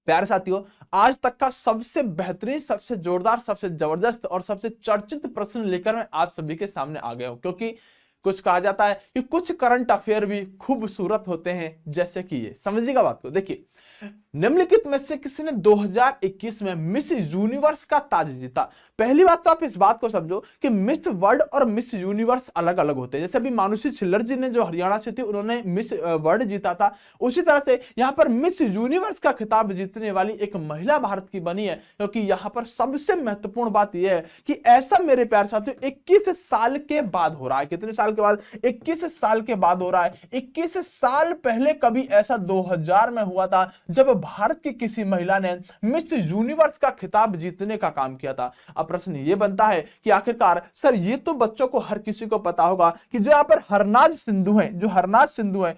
प्यारे साथियों, आज तक का सबसे बेहतरीन, सबसे जोरदार, सबसे जबरदस्त और सबसे चर्चित प्रश्न लेकर मैं आप सभी के सामने आ गया हूं, क्योंकि कुछ कहा जाता है कि कुछ करंट अफेयर भी खूबसूरत होते हैं, जैसे कि ये। समझिएगा बात को। देखिए, निम्नलिखित में से किसी ने 2021 में मिस यूनिवर्स का ताज जीता। पहली बात तो आप इस बात को समझो कि मिस वर्ल्ड और मिस यूनिवर्स अलग अलग होते हैं। जैसे अभी मानुषी छिल्लर जी ने, जो हरियाणा से थी, उन्होंने मिस वर्ल्ड जीता था। उसी तरह से यहां पर मिस यूनिवर्स का खिताब जीतने वाली एक महिला भारत की बनी है, क्योंकि यहां पर सबसे महत्वपूर्ण बात यह है कि ऐसा मेरे प्यारे साथियों 21 साल के बाद हो रहा है। कितने साल के बाद? 21 साल के बाद हो रहा है। 21 साल पहले कभी ऐसा 2000 में हुआ था, जब भारत की किसी महिला ने मिस यूनिवर्स का खिताब जीतने का काम किया था। अब प्रश्न यह बनता है कि आखिरकार सर, ये तो बच्चों को, हर किसी को पता होगा कि जो यहां पर हरनाज सिंधु हैं, जो हरनाज सिंधु हैं,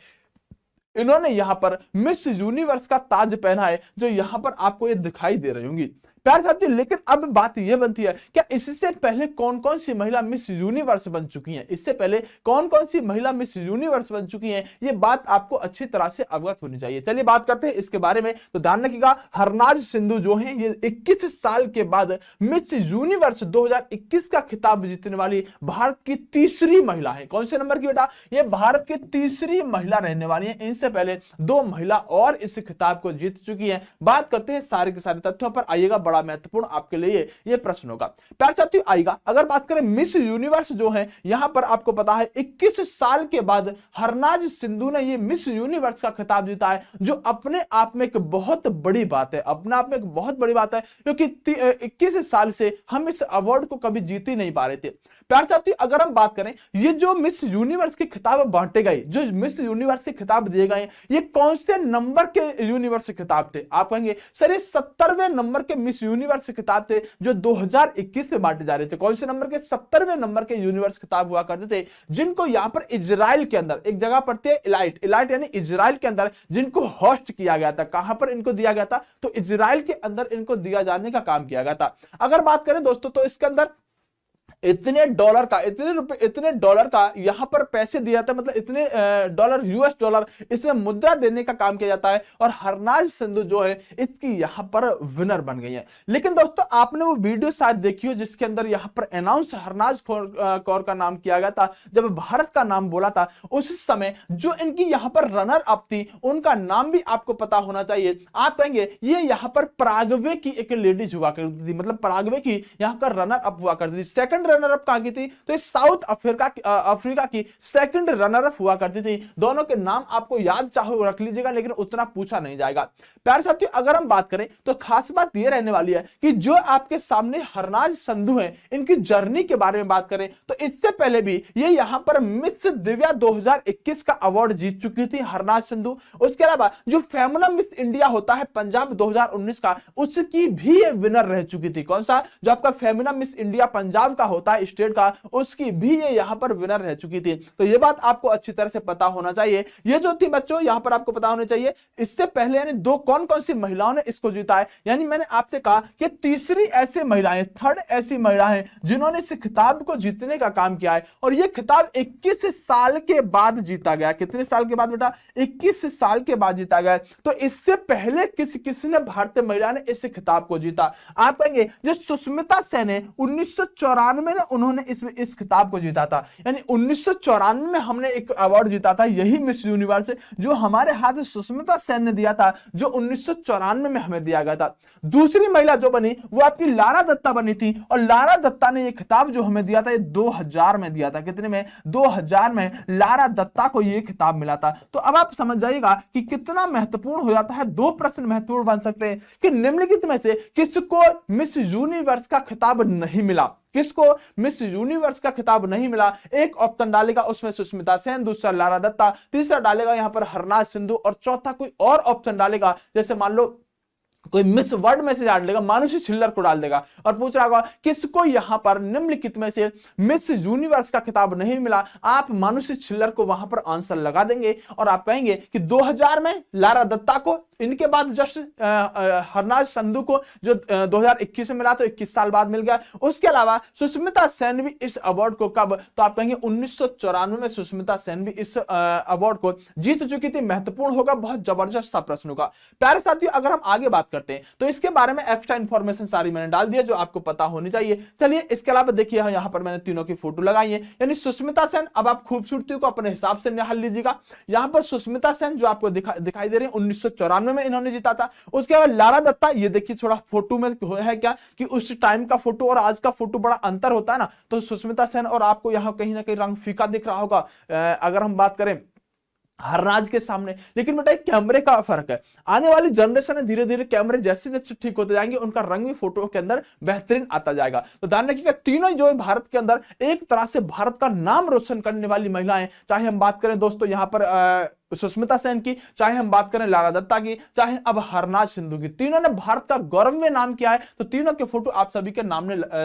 इन्होंने यहां पर मिस यूनिवर्स का ताज पहना है, जो यहां पर आपको ये दिखाई दे रही होंगी। प्यारे साथियों, लेकिन अब बात यह बनती है, क्या इससे पहले कौन कौन सी महिला मिस यूनिवर्स बन चुकी हैं? इससे पहले कौन कौन सी महिला मिस यूनिवर्स बन चुकी हैं? ये बात आपको अच्छी तरह से अवगत होनी चाहिए। चलिए बात करते हैं इसके बारे में। तो ध्यान रखिएगा, हरनाज सिंधु जो है, ये 21 साल के बाद मिस यूनिवर्स 2021 का खिताब जीतने वाली भारत की तीसरी महिला है। कौन से नंबर की बेटा? ये भारत की तीसरी महिला रहने वाली है। इनसे पहले 2 महिला और इस खिताब को जीत चुकी हैं। बात करते हैं सारे के सारे तथ्यों पर। आइएगा, बड़ा महत्वपूर्ण आपके लिए ये प्रश्न होगा। प्यारे साथियों, आइएगा, अगर बात करें मिस यूनिवर्स जो है, यहां पर आपको पता है 21 साल के बाद हरनाज सिंधु ने ये मिस यूनिवर्स का खिताब जीता है, जो अपने आप में एक बहुत बड़ी बात है। अपने आप में एक बहुत बड़ी बात है, क्योंकि 21 साल से हम इस अवार्ड को कभी जीत ही नहीं पा रहे थे। प्यारे साथियों, अगर हम बात करें, ये जो मिस यूनिवर्स के खिताब बांटे गए, जो मिस यूनिवर्स के खिताब दिए गए, ये कौन से नंबर के यूनिवर्स के खिताब थे? आप कहेंगे सर, ये 70वें नंबर के मिस यूनिवर्स खिताब थे, जो 2021 में बांटे जा रहे थे। कौन से नंबर के? 70वें नंबर के यूनिवर्स खिताब हुआ करते थे, जिनको यहां पर इजराइल के अंदर एक जगह पड़ती है, इलाइट, इलाइट यानी इजराइल के अंदर, जिनको होस्ट किया गया था। कहां पर इनको दिया गया था? तो इजराइल के अंदर इनको दिया जाने का काम किया गया था। अगर बात करें दोस्तों, तो इसके अंदर इतने डॉलर का, इतने रुपए, इतने डॉलर का यहां पर पैसे दिया जाता है, मतलब इतने डॉलर, यूएस डॉलर, इसमें मुद्रा देने का काम किया जाता है। और हरनाज सिंधु जो है, इसकी यहां पर विनर बन गई है। लेकिन दोस्तों, आपने वो वीडियो शायद देखी हो, जिसके अंदर यहां पर अनाउंस हरनाज कौर का नाम किया गया था। जब भारत का नाम बोला था, उस समय जो इनकी यहां पर रनर अप थी, उनका नाम भी आपको पता होना चाहिए। आप कहेंगे ये यहां पर पराग्वे की एक लेडीज हुआ करती थी, मतलब पराग्वे की यहां का रनर अप हुआ करती थी। सेकंड रनर अप कहां की थी? तो ये साउथ अफ्रीका की सेकंड रनर अप हुआ करती थी। दोनों के नाम आपको याद चाहो रख लीजिएगा, लेकिन उतना पूछा नहीं जाएगा। प्यारे साथियों, अगर हम बात करें, तो खास बात यह रहने वाली है कि जो आपके सामने हरनाज सिंधु हैं, इनकी जर्नी के बारे में बात करें, तो इससे पहले भी ये यहां पर मिस दिव्या 2021 का अवार्ड जीत चुकी थी हरनाज सिंधु। उसके अलावा जो फेमिना मिस इंडिया होता है पंजाब 2019 का, उसकी भी ये विनर रह चुकी थी। कौन सा? जो आपका फेमिना मिस इंडिया पंजाब का होता है, स्टेट का, उसकी भी ये यहां पर विनर रह चुकी थी। तो ये बात आपको अच्छी तरह से पता होना चाहिए। ये जो थी बच्चों, यहां पर आपको पता होना चाहिए, इससे पहले यानी कौन कौन सी महिलाओं ने इसको जीता है। यानी मैंने आपसे कहा कि तीसरी ऐसी महिलाएं, थर्ड ऐसी महिलाएं जिन्होंने इस खिताब को जीतने का काम किया है। और यह खिताब 21 साल के बाद जीता गया। कितने साल के बाद बेटा? 21 साल के बाद जीता गया। तो इससे पहले किसी ने, भारतीय महिला ने इस खिताब को जीता? आप कहेंगे जो सुष्मिता सेन है, 1994 में उन्होंने इस खिताब को जीता था। यानी 1994 में हमने एक अवार्ड जीता था, यही मिस यूनिवर्स, जो हमारे हाथ सुष्मिता सेन ने दिया था, जो 1994 में हमें दिया गया था। दूसरी महिला जो बनी, वो आपकी लारा दत्ता बनी थी। और लारा दत्ता ने ये खिताब जो हमें दिया था, ये 2000 में दिया था। कितने में? 2000 में लारा दत्ता को ये खिताब मिला था। तो अब आप समझ जाइएगा कि कितना महत्वपूर्ण हो जाता है। 2 प्रश्न महत्वपूर्ण बन सकते हैं कि निम्नलिखित में से किसको मिस यूनिवर्स का खिताब नहीं मिला? किसको मिस यूनिवर्स का खिताब नहीं मिला? एक ऑप्शन डालेगा उसमें सुष्मिता सेन, दूसरा लारा दत्ता, तीसरा डालेगा यहां पर हरनाज सिंधु, और चौथा कोई और ऑप्शन डालेगा। जैसे मान लो कोई मिस वर्ल्ड में से डाल देगा, मानुषी छिल्लर को डाल देगा, और पूछ रहा होगा किसको यहां पर निम्नलिखित में से मिस यूनिवर्स का खिताब नहीं मिला। आप मानुषी छिल्लर को वहां पर आंसर लगा देंगे, और आप कहेंगे कि 2000 में लारा दत्ता को, इनके बाद जस्ट हरनाज संधू को जो 2021 में मिला तो 21 साल बाद मिल गया। उसके अलावा सुष्मिता सेन भी इस अवार्ड को कब, तो आप कहेंगे 1994 में सुष्मिता सेन भी इस अवार्ड को जीत चुकी थी। महत्वपूर्ण होगा, बहुत जबरदस्त सा प्रश्न होगा। प्यारे साथियों, अगर हम आगे बात करते हैं तो इसके बारे में एक्स्ट्रा इंफॉर्मेशन सारी मैंने डाल दी है जो आपको पता होनी चाहिए। चलिए इसके अलावा देखिए यहाँ पर मैंने तीनों की फोटो लगाई है, यानी सुष्मिता सेन। अब आप खूबसूरती को अपने हिसाब से निहाल लीजिएगा। यहाँ पर सुष्मिता सेन जो आपको दिखाई दे रही है 1994 में इन्होंने जीता था। उसके बाद लारा दत्ता, ये देखिए थोड़ा फोटो में है क्या कि उस टाइम का फोटो और आज का फोटो बड़ा अंतर होता है ना, तो सुष्मिता सेन और आपको यहाँ कहीं ना कहीं रंग फीका दिख रहा होगा अगर हम बात करें हरराज के सामने। लेकिन बेटा कैमरे का फर्क है, आने वाली जनरेशन में धीरे धीरे कैमरे जैसे जैसे ठीक होते जाएंगे उनका रंग भी फोटो के अंदर बेहतरीन आता जाएगा। तो ध्यान रखिएगा, तीनों जो है भारत के अंदर एक तरह से भारत का नाम रोशन करने वाली महिलाएं, चाहे हम बात करें दोस्तों यहाँ पर सुष्मिता सेन की, चाहे हम बात करें लारा दत्ता की, चाहे अब हरनाज सिंधु की, तीनों ने भारत का गौरव में नाम किया है। तो तीनों के फोटो आप सभी के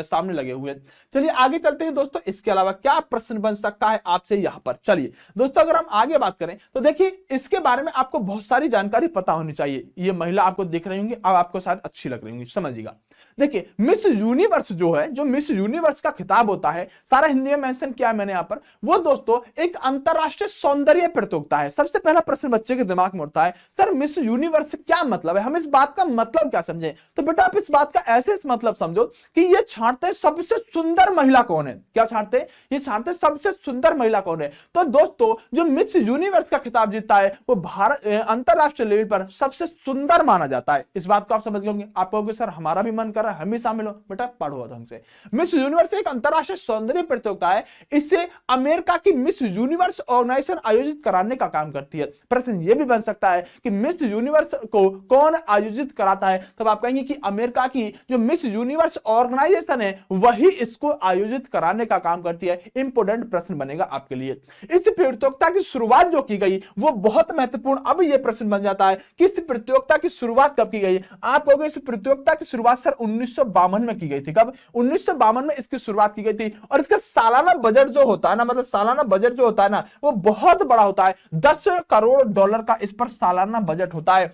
सामने लगे हुए हैं। चलिए आगे चलते हैं दोस्तों, इसके अलावा क्या प्रश्न बन सकता है आपसे यहां पर। चलिए दोस्तों, अगर हम आगे बात करें तो देखिए इसके बारे में आपको बहुत सारी जानकारी पता होनी चाहिए। ये महिला आपको दिख रही होंगी, अब आपको शायद अच्छी लग रही होंगी, समझिएगा। देखिए मिस यूनिवर्स जो है, जो मिस यूनिवर्स का खिताब होता है, सारा हिंदी में मेंशन किया है मैंने यहां पर, वो दोस्तों एक अंतरराष्ट्रीय सौंदर्य प्रतियोगिता है। सबसे पहला प्रश्न बच्चे के दिमाग में उठता है, सर मिस यूनिवर्स क्या मतलब है, हम इस बात का मतलब क्या समझें। तो बेटा आप इस बात का ऐसे मतलब समझो कि ये छांटते हैं सबसे सुंदर महिला कौन है। क्या छांटते हैं, ये छांटते सबसे सुंदर महिला कौन है। तो दोस्तों जो मिस यूनिवर्स का खिताब जीतता है वो भारत अंतरराष्ट्रीय लेवल पर सबसे सुंदर माना जाता है। इस बात को आप समझ गए होंगे। आप कहोगे सर हमारा भी मन कर रहा है हम भी शामिल हो, बेटा पढ़ो ढंग से। मिस यूनिवर्स एक अंतरराष्ट्रीय सौंदर्य प्रतियोगिता है, इसे अमेरिका की मिस यूनिवर्स ऑर्गेनाइजेशन आयोजित कराने का काम करती है। प्रश्न यह भी बन सकता है कि मिस यूनिवर्स को कौन आयोजित कराता है, तब आप कहेंगे कि अमेरिका की जो मिस यूनिवर्स ऑर्गेनाइजेशन है वही इसको आयोजित कराने का काम करती है। इंपोर्टेंट प्रश्न बनेगा आपके लिए। इस प्रतियोगिता की शुरुआत जो की गई वो बहुत महत्वपूर्ण। अब यह प्रश्न बन जाता है कि इस प्रतियोगिता की शुरुआत कब की गई। आप कहोगे इस प्रतियोगिता की शुरुआत सर 1952 में की गई थी। कब, 1952 में इसकी शुरुआत की गई थी। और इसका सालाना बजट जो होता है ना, मतलब सालाना बजट जो होता है ना वो बहुत बड़ा होता है। $10 करोड़ का इस पर सालाना बजट होता है,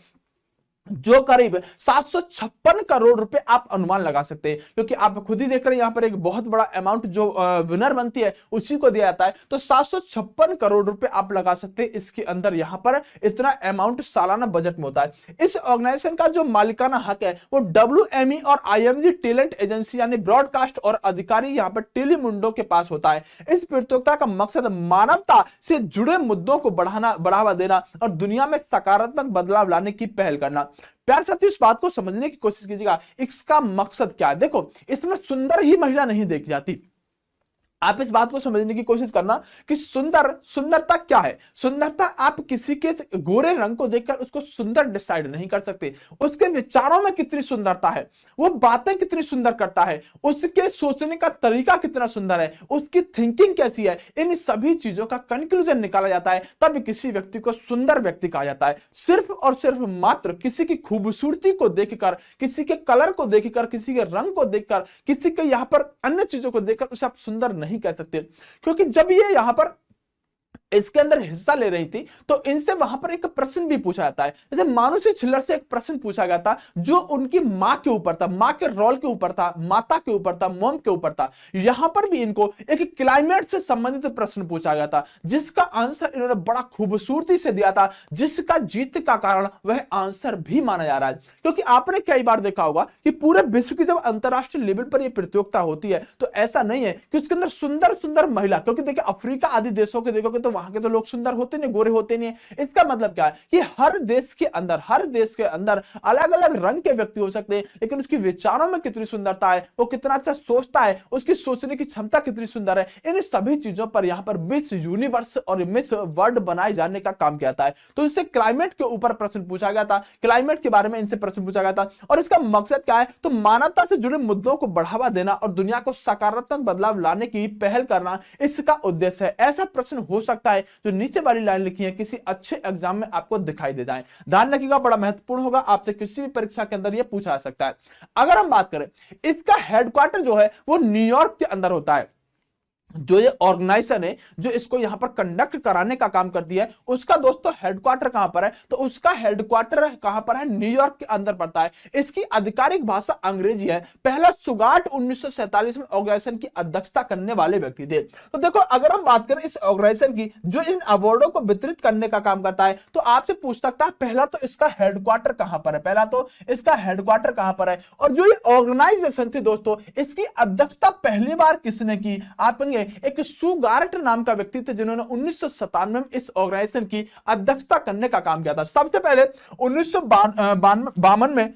जो करीब 756 करोड़ रुपए आप अनुमान लगा सकते हैं। क्योंकि आप खुद ही देख रहे हैं यहां पर एक बहुत बड़ा अमाउंट जो विनर बनती है उसी को दिया जाता है। तो 756 करोड़ रुपए आप लगा सकते हैं इसके अंदर, यहां पर इतना अमाउंट सालाना बजट में होता है। इस ऑर्गेनाइजेशन का जो मालिकाना हक है वो WME और IMG टैलेंट एजेंसी यानी ब्रॉडकास्ट और अधिकारी यहां पर टेलीमुंडो के पास होता है। इस प्रतियोगिता का मकसद मानवता से जुड़े मुद्दों को बढ़ावा देना और दुनिया में सकारात्मक बदलाव लाने की पहल करना। प्यार साथियों इस बात को समझने की कोशिश कीजिएगा, इसका मकसद क्या है। देखो इसमें सुंदर ही महिला नहीं देखी जाती, आप इस बात को समझने की कोशिश करना कि सुंदरता क्या है। सुंदरता आप किसी के गोरे रंग को देखकर उसको सुंदर डिसाइड नहीं कर सकते। उसके विचारों में कितनी सुंदरता है, वो बातें कितनी सुंदर करता है, उसके सोचने का तरीका कितना सुंदर है, उसकी थिंकिंग कैसी है, इन सभी चीजों का कंक्लूजन निकाला जाता है, तब किसी व्यक्ति को सुंदर व्यक्ति कहा जाता है। सिर्फ और सिर्फ मात्र किसी की खूबसूरती को देखकर, किसी के कलर को देखकर, किसी के रंग को देखकर, किसी के यहां पर अन्य चीजों को देखकर उसे आप सुंदर नहीं कह सकते। क्योंकि जब ये यहां पर इसके अंदर हिस्सा ले रही थी तो इनसे वहां पर एक प्रश्न भी पूछा जाता है। जैसे मानुषी छिल्लर से एक प्रश्न पूछा गया था जो उनकी मां के ऊपर था, मां के रोल के ऊपर था, माता के ऊपर था, मॉम के ऊपर था। यहां पर भी इनको एक क्लाइमेट से संबंधित प्रश्न पूछा गया था जिसका आंसर इन्होंने बड़ा खूबसूरती से दिया था, जिसका जीत का कारण वह आंसर भी माना जा रहा है। क्योंकि आपने कई बार देखा होगा कि पूरे विश्व की जब अंतरराष्ट्रीय लेवल पर यह प्रतियोगिता होती है तो ऐसा नहीं है कि उसके अंदर सुंदर सुंदर महिला, क्योंकि देखिए अफ्रीका आदि देशों के देखोगे तो वहां के तो लोग सुंदर होते नहीं, गोरे होते नहीं है। इसका मतलब क्या है कि हर देश के अंदर अलग अलग रंग के व्यक्ति हो सकते हैं, लेकिन उसकी विचारों में कितनी सुंदरता है, वो कितना अच्छा सोचता है, उसकी सोचने की क्षमता कितनी सुंदर है, इन सभी चीजों पर यहां पर मिस यूनिवर्स और मिस वर्ल्ड बनाए जाने का काम किया था। तो इससे क्लाइमेट के ऊपर प्रश्न पूछा गया था, क्लाइमेट के बारे में इनसे प्रश्न पूछा गया था। और इसका मकसद क्या है, तो मानवता से जुड़े मुद्दों को बढ़ावा देना और दुनिया को सकारात्मक बदलाव लाने की पहल करना इसका उद्देश्य है। ऐसा प्रश्न हो सकता है जो नीचे वाली लाइन लिखी है किसी अच्छे एग्जाम में आपको दिखाई दे जाए। ध्यान रखिएगा, बड़ा महत्वपूर्ण होगा, आपसे किसी भी परीक्षा के अंदर यह पूछा जा सकता है। अगर हम बात करें इसका हेडक्वार्टर जो है वो न्यूयॉर्क के अंदर होता है। जो ये ऑर्गेनाइजेशन है जो इसको यहां पर कंडक्ट कराने का काम करती है, उसका दोस्तों हेडक्वार्टर कहां पर है? तो उसका हेडक्वार्टर कहां पर है? न्यूयॉर्क के अंदर पड़ता है। इसकी आधिकारिक भाषा अंग्रेजी है। पहला सुगाट 1947 में ऑर्गेनाइजेशन की अध्यक्षता करने वाले व्यक्ति थे। तो देखो, अगर हम बात करें इस ऑर्गेनाइजेशन की जो इन अवार्डों को वितरित करने का काम करता है, तो आपसे पूछ सकता है पहला तो इसका हेडक्वार्टर कहां पर है? पहला तो इसका हेडक्वार्टर कहां पर है? और जो ये ऑर्गेनाइजेशन थी दोस्तों, इसकी अध्यक्षता पहली बार किसने की? आप एक सुगार्ट नाम का व्यक्ति थे जिन्होंने 1997 में इस ऑर्गेनाइजेशन की अध्यक्षता करने का काम किया था। सबसे पहले 1952 में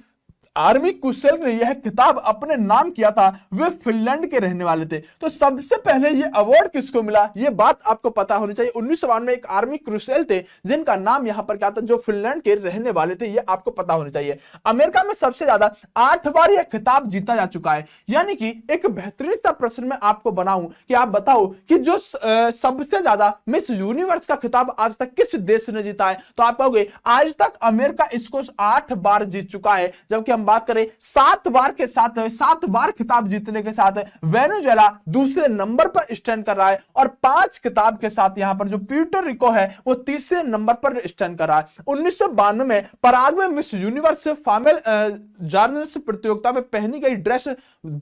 आर्मी कुशल ने यह किताब अपने नाम किया था। वे फिनलैंड के रहने वाले थे। तो सबसे पहले यह अवार्ड किसको मिला, यह बात आपको पता होनी चाहिए। 1952 में एक आर्मी कुशल थे जिनका नाम यहां पर क्या था, जो फिनलैंड के रहने वाले थे, यह आपको पता होनी चाहिए। अमेरिका में सबसे ज्यादा 8 बार यह खिताब जीता जा चुका है। यानी कि एक बेहतरीन सा प्रश्न मैं आपको बनाऊं कि आप बताओ कि जो सबसे ज्यादा मिस यूनिवर्स का खिताब आज तक किस देश ने जीता है? तो आप कहोगे आज तक अमेरिका इसको 8 बार जीत चुका है। जबकि बात करें 7 बार के साथ, 7 बार खिताब जीतने के साथ वेनेजुएला दूसरे नंबर पर स्टैंड कर रहा है। और 5 खिताब के साथ यहां पर जो प्यूर्टो रिको है वो तीसरे नंबर पर स्टैंड कर रहा है। 1992 में Paraguay miss universe female journalist प्रतियोगिता में पहनी गई ड्रेस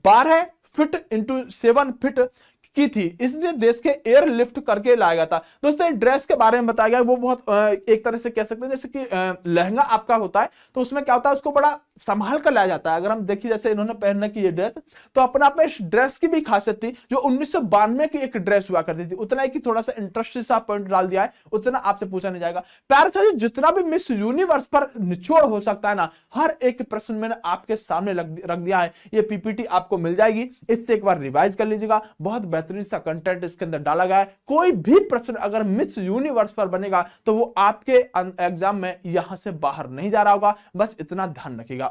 12 फीट इंटू 7 फीट की थी, इसलिए देश के एयर लिफ्ट करके लाया गया था। दोस्तों ड्रेस के बारे में बताया गया, वो बहुत एक तरह से कह सकते हैं जैसे कि लहंगा आपका होता है तो उसमें क्या होता है, उसको बड़ा संभाल कर लाया जाता है। अगर हम देखिए जैसे इन्होंने पहनने की ये ड्रेस, तो अपने आप में इस ड्रेस की भी खासियत थी जो 1992 की एक ड्रेस हुआ करती थी। उतना ही कि थोड़ा सा इंटरेस्टिंग सा पॉइंट डाल दिया है, उतना आपसे पूछा नहीं जाएगा। प्यार से जितना भी मिस यूनिवर्स पर निचोड़ हो सकता है ना, हर एक प्रश्न मैंने आपके सामने रख दिया है। ये पीपीटी आपको मिल जाएगी, इससे एक बार रिवाइज कर लीजिएगा। बहुत बेहतरीन सा कंटेंट इसके अंदर डाला गया है। कोई भी प्रश्न अगर मिस यूनिवर्स पर बनेगा तो वो आपके एग्जाम में यहां से बाहर नहीं जा रहा होगा, बस इतना ध्यान रखिएगा।